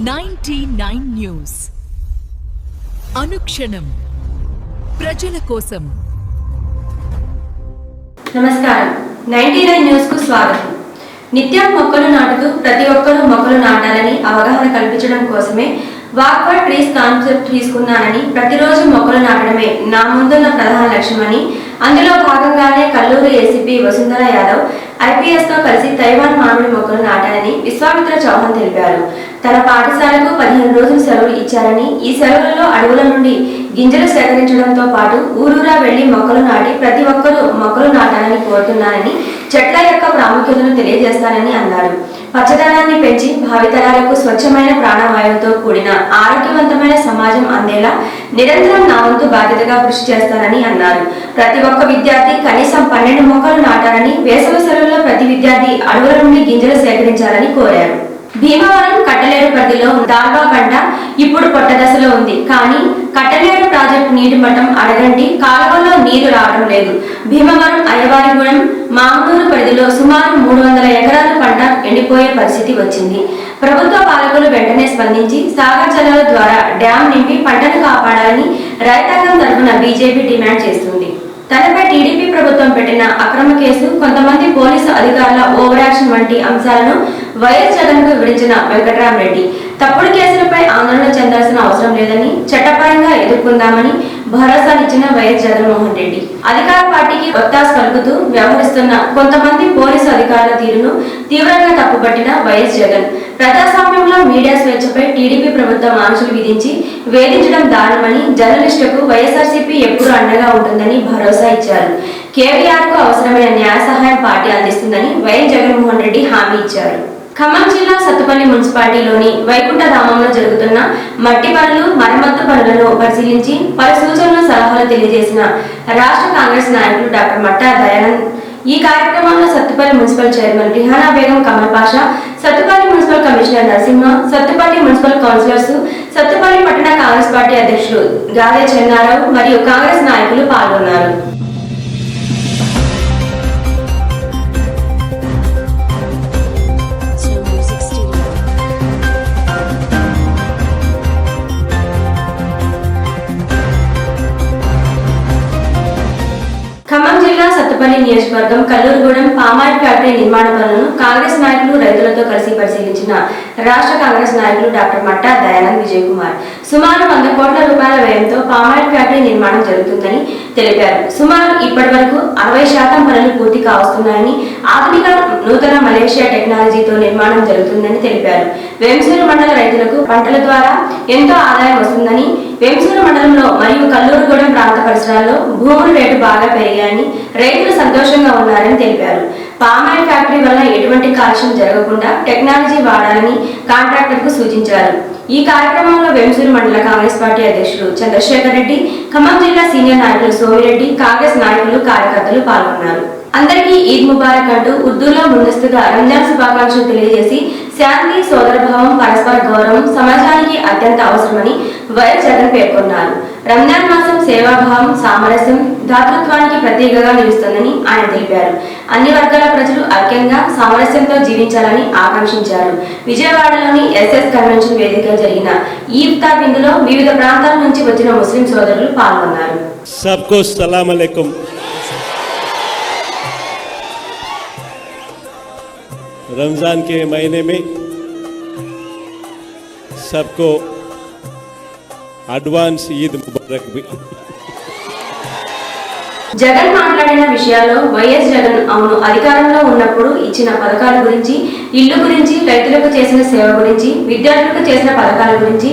99 news అనుక్షణం ప్రజల కోసం. నమస్కారం. 99 న్యూస్ కు స్వాగతం. నిత్యం మొక్కలు నాటుతూ ప్రతి ఒక్కరూ మొక్కలు నాటాలని అవగాహన కల్పించడం కోసమే వాక్ ఫర్ ట్రీస్ కాన్సెప్ట్ తీసుకున్నానని, ప్రతిరోజు మొక్కలు నాటడమే నా ముందున్న ప్రధాన లక్ష్యమని, అందులో భాగంగానే కల్లూరు ఏసీపీ వసుంధర యాదవ్ IPS తో కలిసి తైవాన్ మామిడి మొక్కలు నాటారని విశ్వామిత్ర చౌహాన్ తెలిపారు. తన పాఠశాలకు 15 రోజులు సెలవులు ఇచ్చారని, ఈ సెలవులలో అడవుల నుండి గింజలు సేకరించడంతో పాటు ఊరూరా వెళ్లి మొక్కలు నాటి ప్రతి ఒక్కరూ మొక్కలు నాటాలని కోరుతున్నానని, చెట్ల యొక్క ప్రాముఖ్యతను తెలియజేస్తానని అన్నారు. పచ్చదనాన్ని పెంచి భావితరాలకు స్వచ్ఛమైన ప్రాణవాయువుతో కూడిన ఆరోగ్యవంతమైన సమాజం అందేలా నిరంతరం నా వంతు బాధ్యతగా కృషి చేస్తానని అన్నారు. ప్రతి ఒక్క విద్యార్థి కనీసం 12 మొక్కలు నాటాలని, వేసవి సెలవుల్లో ప్రతి విద్యార్థి అడవుల నుండి గింజలు సేకరించాలని కోరారు. భీమవరం కట్టలేరు పరిధిలో దాల్వా పంట ఇప్పుడు పొట్ట దశలో ఉంది. కానీ కట్టలేరు ప్రాజెక్టు నీటి మట్టం అడగంటి, కాలువలో నీరు రావడం లేదు. భీమవరం అయ్యవారిగూడెం మామూలు పరిధిలో సుమారు 300 ఎకరాల పంట ఎండిపోయే పరిస్థితి వచ్చింది. ప్రభుత్వ పాలకులు వెంటనే స్పందించి సాగర్ జలాల ద్వారా డ్యాం నింపి పంటను కాపాడాలని రైతాంగం తరఫున బీజేపీ డిమాండ్ చేస్తుంది. తనపై టీడీపీ ప్రభుత్వం పెట్టిన అక్రమ కేసు, కొంతమంది పోలీసు అధికారుల ఓవర్ యాక్షన్ వంటి అంశాలను వైఎస్ జగన్ కు వివరించిన వెంకటరామరెడ్డి తప్పుడు కేసులపై ఆందోళన చెందాల్సిన అవసరం లేదని, చట్టపరంగా ఎదుర్కొందామని భరోసానిచ్చిన వైఎస్ జగన్మోహన్ రెడ్డి అధికార పార్టీకి ఒత్తాసు పలుకుతూ వ్యవహరిస్తున్న కొంతమంది పోలీసు అధికారుల తీరును తీవ్రంగా తప్పుపట్టిన వైఎస్ జగన్ ప్రజాస్వామ్యంలో మీడియా స్వేచ్ఛపై టీడీపీ ప్రభుత్వం ఆంక్షలు విధించి వేధించడం దారుణమని, జర్నలిస్టులకు వైఎస్ఆర్సీపీ ఎప్పుడూ అండగా ఉంటుందని భరోసా ఇచ్చారు. కేవీఆర్ కు అవసరమైన న్యాయ సహాయం పార్టీ అందిస్తుందని వైఎస్ జగన్మోహన్ రెడ్డి హామీ ఇచ్చారు. ఖమ్మం జిల్లా సత్తుపల్లి మున్సిపాలిటీలోని వైకుంఠధామంలో జరుగుతున్న మట్టి పనులు, మరమ్మత్తు పనులను పరిశీలించి పలు సూచనలు, సలహాలు తెలియజేసిన రాష్ట్ర కాంగ్రెస్ నాయకులు డాక్టర్ మట్టా దయానంద్. ఈ కార్యక్రమంలో Sathupalli municipal chairman Rihana Begum, Kamal Pasha, Sathupalli municipal commissioner Narasimha, Sathupalli municipal counsellors, Sathupalli పట్టణ కాంగ్రెస్ పార్టీ అధ్యక్షులు గాదే చెన్నారావు మరియు కాంగ్రెస్ నాయకులు పాల్గొన్నారు. ఖమ్మం జిల్లా సత్తుపల్లి నియోజకవర్గం కల్లూరుగూడెం పామాయిల్ ఫ్యాక్టరీ నిర్మాణ పనులను కాంగ్రెస్ నాయకులు, రైతులతో కలిసి పరిశీలించిన రాష్ట్ర కాంగ్రెస్ నాయకులు డాక్టర్ మట్టా దయానంద్ విజయ్ కుమార్ సుమారు 100 కోట్ల రూపాయల వ్యయంతో పామాయిల్ ఫ్యాక్టరీ నిర్మాణం జరుగుతుందని తెలిపారు. సుమారు ఇప్పటి వరకు 60% పనులు పూర్తి కావస్తున్నాయని, ఆధునిక నూతన మలేషియా టెక్నాలజీతో నిర్మాణం జరుగుతుందని తెలిపారు. వేంసూరు మండల రైతులకు పంటల ద్వారా ఎంతో ఆదాయం వస్తుందని, వేంసూరు మండలంలో మరియు కల్లూరుగూడెం ప్రాంత పరిసరాల్లో భూముల రేటు బాగా పెరిగాయని, రైతులు సంతోషంగా ఉన్నారని తెలిపారు. పామాయిల్ ఫ్యాక్టరీ వల్ల ఎటువంటి కాలుష్యం జరగకుండా టెక్నాలజీ వాడాలని కాంట్రాక్టర్ కు సూచించారు. ఈ కార్యక్రమంలో వేంసూరు మండల కాంగ్రెస్ పార్టీ అధ్యక్షులు చంద్రశేఖర్ రెడ్డి, ఖమ్మం జిల్లా సీనియర్ నాయకులు సోమిరెడ్డి, కాంగ్రెస్ నాయకులు, కార్యకర్తలు పాల్గొన్నారు. అందరికీ ఈద్ ముబారక్ అంటూ ఉర్దూలో ముందస్తుగా రంజాన్ శుభాకాంక్షలు తెలియజేసి శాంతి, సోదరభావం, పరస్పర గౌరవం సమాజానికి అత్యంత అవసరమని వైఎస్ జగన్ పేర్కొన్నారు. రంజాన్ మాసం సేవాభావం, సామరస్యం, దాతృత్వానికి ప్రతీకగా నిలుస్తుందని ఆయన తెలిపారు. అన్ని వర్గాల ప్రజలు ఐక్యంగా, సామరస్యంతో జీవించాలని ఆకాంక్షించారు. విజయవాడలోని SS కన్వెన్షన్ వేదికగా జరిగిన ఈ ఇఫ్తార్ విందులో వివిధ ప్రాంతాల నుంచి వచ్చిన ముస్లిం సోదరులు పాల్గొన్నారు. सबको सलाम अलैकुम. रमज़ान के महीने में सबको एडवांस ईद मुबारक भी. జగన్ మాట్లాడిన విషయాల్లో వైఎస్ జగన్ అవును అధికారంలో ఉన్నప్పుడు ఇచ్చిన పథకాల గురించి, ఇల్లు గురించి, రైతులకు చేసిన సేవ గురించి, విద్యార్థులకు చేసిన పథకాల గురించి,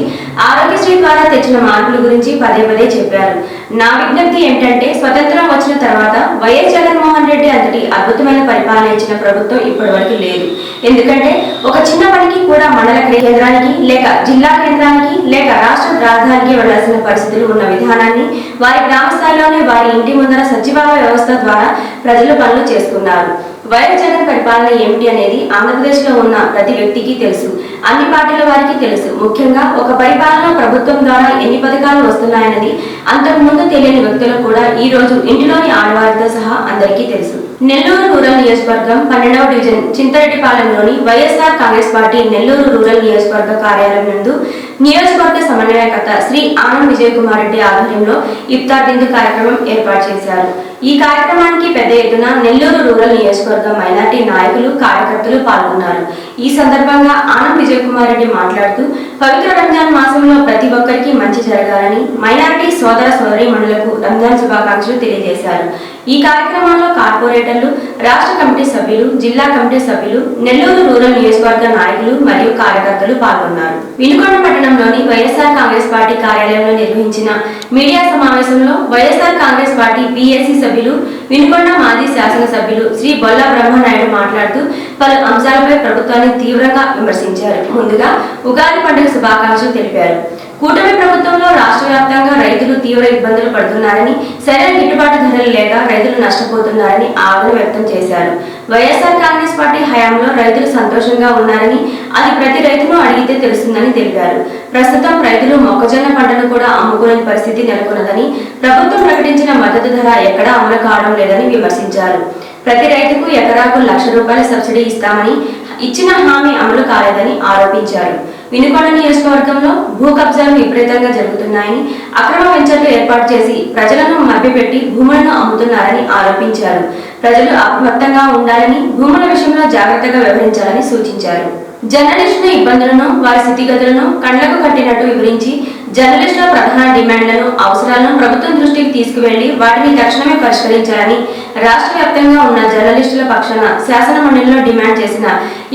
ఆరోగ్యశ్రీ ద్వారా తెచ్చిన మార్పుల గురించి పదే పదే చెప్పారు. నా విజ్ఞప్తి ఏంటంటే, స్వతంత్రం వచ్చిన తర్వాత వైఎస్ జగన్మోహన్ రెడ్డి అంతటి అద్భుతమైన పరిపాలన ఇచ్చిన ప్రభుత్వం ఇప్పటి వరకు లేదు. ఎందుకంటే ఒక చిన్న పనికి కూడా మండల కేంద్రానికి, లేక జిల్లా కేంద్రానికి, లేక రాష్ట్ర రాజధానికి వెళ్లాల్సిన పరిస్థితులు ఉన్న విధానాన్ని వారి గ్రామ స్థాయిలోనే వారి ఇంటి ముందర సచివాలయ వ్యవస్థ ద్వారా ప్రజలు పనులు చేసుకున్నారు. వైఎస్ జగన్ పరిపాలన ఏమిటి అనేది ఆంధ్రప్రదేశ్లో ఉన్న ప్రతి వ్యక్తికి తెలుసు, అన్ని పార్టీల వారికి తెలుసు. ముఖ్యంగా ఒక పరిపాలన ప్రభుత్వం ద్వారా ఎన్ని పథకాలు వస్తున్నాయన్నది అంతకుముందు తెలియని వ్యక్తులకు కూడా ఈ రోజు ఇంటిలోని ఆడవారితో సహా అందరికీ తెలుసు. నెల్లూరు రూరల్ నియోజకవర్గం 12వ డివిజన్ చింతరెడ్డిపాలెంలోని వైఎస్ఆర్ కాంగ్రెస్ పార్టీ నెల్లూరు రూరల్ నియోజకవర్గ కార్యాలయం నందు నియోజకవర్గ సమన్వయకర్త శ్రీ ఆనంద్ విజయ్ కుమార్ రెడ్డి ఆధ్వర్యంలో ఇఫ్తార్ విందు కార్యక్రమం ఏర్పాటు చేశారు. ఈ కార్యక్రమానికి పెద్ద ఎత్తున నెల్లూరు రూరల్ నియోజకవర్గ మైనార్టీ నాయకులు, కార్యకర్తలు పాల్గొన్నారు. ఈ సందర్భంగా ఆనంద్ విజయ్ కుమార్ రెడ్డి మాట్లాడుతూ పవిత్ర రంజాన్ మాసంలో ప్రతి ఒక్కరికి మంచి జరగాలని మైనార్టీ సోదర సోదరీమణులకు రంజాన్ శుభాకాంక్షలు తెలియజేశారు. ఈ కార్యక్రమంలో కార్పొరేటర్లు, రాష్ట్ర కమిటీ సభ్యులు, జిల్లా కమిటీ సభ్యులు, నెల్లూరు రూరల్ నియోజకవర్గ నాయకులు మరియు కార్యకర్తలు పాల్గొన్నారు. వినుకొండ పట్టణంలోని వైఎస్ఆర్ కాంగ్రెస్ పార్టీ కార్యాలయంలో నిర్వహించిన మీడియా సమావేశంలో వైఎస్ఆర్ కాంగ్రెస్ పార్టీ పిఎస్సి సభ్యులు, వినుకొండ మాజీ శాసనసభ్యులు శ్రీ బొల్లా బ్రహ్మనాయుడు మాట్లాడుతూ పలు అంశాలపై ప్రభుత్వాన్ని తీవ్రంగా విమర్శించారు. ముందుగా ఉగాది పండుగ శుభాకాంక్షలు తెలిపారు. కూటమి ప్రభుత్వంలో రాష్ట్ర వ్యాప్తంగా రైతులు తీవ్ర ఇబ్బందులు పడుతున్నారని, సరైన గిట్టుబాటు ధరలు లేక రైతులు నష్టపోతున్నారని ఆవేదన వ్యక్తం చేశారు. వైఎస్ఆర్ కాంగ్రెస్ పార్టీ హయాంలో రైతులు సంతోషంగా ఉన్నారని, అది ప్రతి రైతును అడిగితే తెలుస్తుందని తెలిపారు. ప్రస్తుతం రైతులు మొక్కజొన్న పంటను కూడా అమ్ముకునే పరిస్థితి నెలకొన్నదని, ప్రభుత్వం ప్రకటించిన మద్దతు ధర ఎక్కడా అమలు కావడం లేదని విమర్శించారు. ప్రతి రైతుకు ఎకరాకు ₹1,00,000 సబ్సిడీ ఇస్తామని ఇచ్చిన హామీ అమలు కాలేదని ఆరోపించారు. వినుకొండ నియోజకవర్గంలో భూ కబ్జాలు విపరీతంగా జరుగుతున్నాయని, అక్రమ వెంచర్లు ఏర్పాటు చేసి ప్రజలను మభ్యపెట్టి భూములను అమ్ముతున్నారని ఆరోపించారు. ప్రజలు అప్రమత్తంగా ఉండాలని, భూముల విషయంలో జాగ్రత్తగా వ్యవహరించాలని సూచించారు. జర్నలిస్టుల ఇబ్బందులను, వారి స్థితిగతులను కళ్లకు కట్టినట్టు వివరించి జర్నలిస్టుల ప్రధాన డిమాండ్లను, అవసరాలను ప్రభుత్వం దృష్టికి తీసుకువెళ్లి వాటిని తక్షణమే పరిష్కరించాలని రాష్ట్ర వ్యాప్తంగా ఉన్న జర్నలిస్టుల పక్షాన శాసన మండలిలో డిమాండ్ చేసిన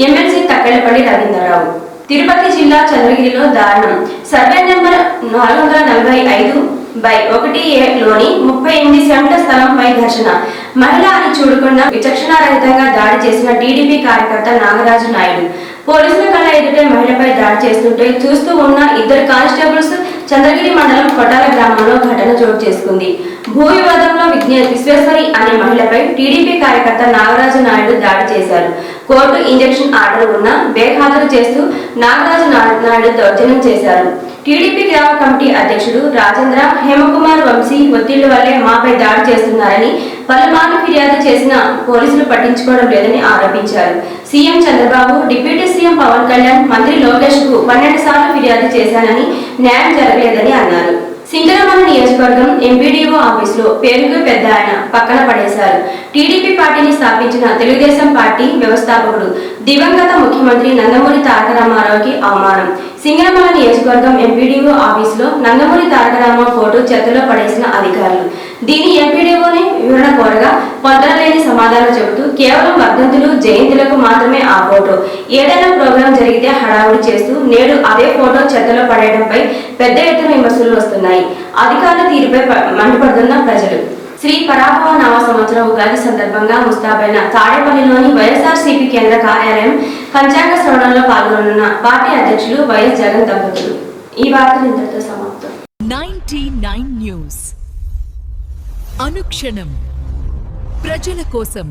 ఎమ్మెల్సీ తక్కెళ్లపల్లి రవీంద్రరావు. తిరుపతి జిల్లా చంద్రగిరిలో దారుణం. సర్వే నెంబర్ 445/1A లోని 38 సెంట్ల స్థలంపై ఘర్షణ. మహిళ అని చూడకుండా విచక్షణారహితంగా దాడి చేసిన టీడీపీ కార్యకర్త నాగరాజు నాయుడు. పోలీసుల కళ్ళ ఎదుటే మహిళపై దాడి చేస్తుంటే చూస్తూ ఉన్న 2 కానిస్టేబుల్స్ చంద్రగిరి మండలం కొట్టాల గ్రామంలో ఘటన చోటు చేసుకుంది. భూ వివాదంలో విశ్వేశ్వరి అనే మహిళపై టీడీపీ కార్యకర్త నాగరాజు నాయుడు దాడి చేశారు. కోర్టు ఇంజెక్షన్ ఆర్డర్ ఉన్నా బేఖాతరు చేస్తూ నాగరాజు నాయుడు దౌర్జన్యం చేశారు. టీడీపీ గ్రామ కమిటీ అధ్యక్షుడు రాజేంద్ర, హేమకుమార్ వంశీ ఒత్తిళ్ల వల్లే మాపై దాడి చేస్తున్నారని, పలుమార్లు ఫిర్యాదు చేసిన పోలీసులు పట్టించుకోవడం లేదని ఆరోపించారు. CM Chandrababu, deputy CM Pawan Kalyan, మంత్రి లోకేష్ కు 12 సార్లు ఫిర్యాదు చేశానని, న్యాయం జరగలేదని అన్నారు. సింగరమల నియోజకవర్గం ఎంపీడీఓ ఆఫీసులో పేరుకు పెద్ద ఆయన పక్కన పడేశారు. టీడీపీ పార్టీని స్థాపించిన తెలుగుదేశం పార్టీ వ్యవస్థాపకుడు దివంగత ముఖ్యమంత్రి నందమూరి తారక రామారావుకి అవమానం. సింగరమల నియోజకవర్గం ఎంపీడీఓ ఆఫీసులో నందమూరి తారక రామారావు ఫోటో చెత్తలో పడేసిన అధికారులు. దీని ఎంపీడీఓని వివరణ కోరగా పొందలేని సమాధానం చెబుతూ కేవలం వర్ధంతులు, జయంతులకు మాత్రమే ఆ ఫోటో, ఏదైనా ప్రోగ్రాం జరిగితే హడావుడి చేస్తూ నేడు అదే ఫోటో చెత్తలో పడేయడంపై పెద్ద ఎత్తున విమర్శలు వస్తున్నాయి. అధికారుల తీరుపై మండిపడుతున్న ప్రజలు. శ్రీ పరాభవ నవ సంవత్సరం ఉగాది సందర్భంగా ముస్తాబైన తాడేపల్లిలోని వైఎస్ఆర్సీపీ కేంద్ర కార్యాలయం పంచాంగ శ్రవణంలో పాల్గొనున్న పార్టీ అధ్యక్షులు వైఎస్ జగన్ దంపతులు. ఈ వార్తలు ఇంతటితో సమాప్తం. 99 న్యూస్ అనుక్షణం ప్రజల కోసం.